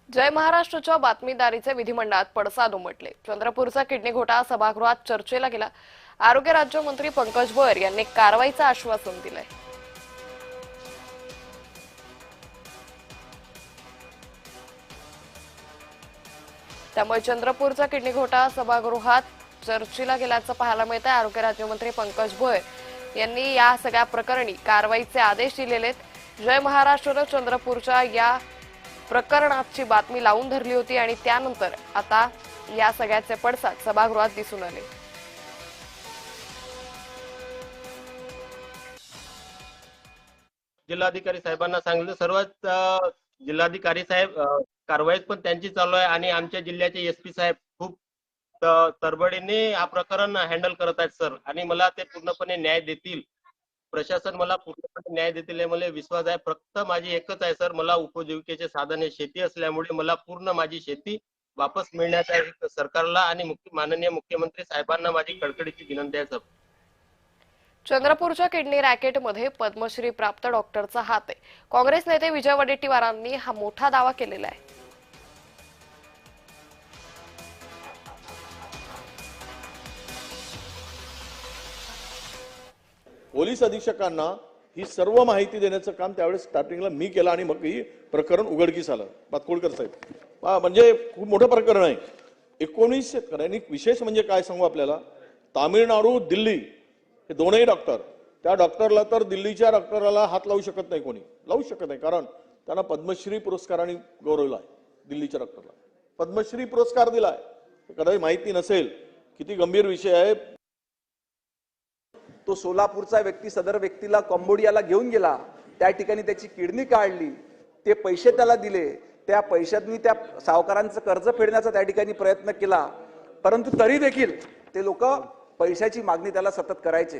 जय महाराष्ट्रच्या बातमीदारीचे विधिमंडळात पडसाद उमटले। चंद्रपूरचा किडनी घोटाळा सभागृहात चर्चेला गेला। आरोग्य राज्यमंत्री पंकज भोयर यांनी कारवाईचं आश्वासन दिलंय। त्यामुळे चंद्रपूरचा किडनी घोटाळा सभागृहात चर्चेला गेल्याचं पाहायला मिळतंय। आरोग्य राज्यमंत्री पंकज भोयर यांनी या सगळ्या प्रकरणी कारवाईचे आदेश दिलेले आहेत। जय महाराष्ट्रनं चंद्रपूरच्या या प्रकरणाची बातमी लावून धरली होती आणि त्यानंतर आता या सगळ्याचे पडसाद सभागृहात दिसून आले। जिल्हाधिकारी साहेबांना सांगितलं, सर्वच जिल्हाधिकारी साहेब कारवाईत पण त्यांची चालू आहे आणि आमच्या जिल्ह्याचे एसपी साहेब खूप तरबडीने हा प्रकरण हँडल करत आहेत सर, आणि मला ते पूर्णपणे न्याय देतील। प्रशासन मला पूर्णपणे न्याय देतील मला विश्वास आहे। फक्त माझी एकच आहे सर, मला उपजीविकेचे साधन हे शेती असल्यामुळे मला पूर्ण माझी शेती वापस मिळण्याचा सरकारला आणि माननीय मुख्यमंत्री साहेबांना माझी कळकळीची विनंती आहे सर। चंद्रपूरच्या किडनी रॅकेटमध्ये पद्मश्री प्राप्त डॉक्टरचा हात आहे। काँग्रेस नेते विजय वडेट्टीवारांनी हा मोठा दावा केलेला आहे। पोलीस अधीक्षकांना ही सर्व माहिती देण्याचं काम त्यावेळेस स्टार्टिंगला मी केलं आणि मग ही प्रकरण उघडकीस आलं। बातकोळकर साहेब म्हणजे खूप मोठं प्रकरण आहे। 19 शेतकऱ्यांनी विशेष म्हणजे काय सांगू आपल्याला, तामिळनाडू दिल्ली हे दोनही डॉक्टर, त्या डॉक्टरला तर दिल्लीच्या डॉक्टरला हात लावू शकत नाही, कोणी लावू शकत नाही, कारण त्यांना पद्मश्री पुरस्काराने गौरवला आहे। दिल्लीच्या डॉक्टरला पद्मश्री पुरस्कार दिलाय, कदाचित माहिती नसेल, किती गंभीर विषय आहे। तो सोलापूरचा व्यक्ती सदर व्यक्तीला कंबोडियाला घेऊन गेला, त्या ठिकाणी त्याची किडनी काढली, ते पैसे त्याला दिले, त्या पैशांनी त्या सावकारांचं कर्ज फेडण्याचा त्या ठिकाणी प्रयत्न केला, परंतु तरी देखील ते लोक पैशाची मागणी त्याला सतत करायचे।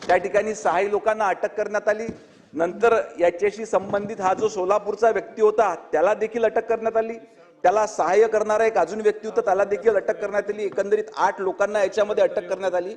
त्या ठिकाणी 6 लोकांना अटक करण्यात आली। नंतर याच्याशी संबंधित हा जो सोलापूरचा व्यक्ती होता त्याला देखील अटक करण्यात आली। त्याला सहाय्य करणारा एक अजून व्यक्ती होता, त्याला देखील अटक करण्यात आली। एकंदरीत 8 लोकांना याच्यामध्ये अटक करण्यात आली।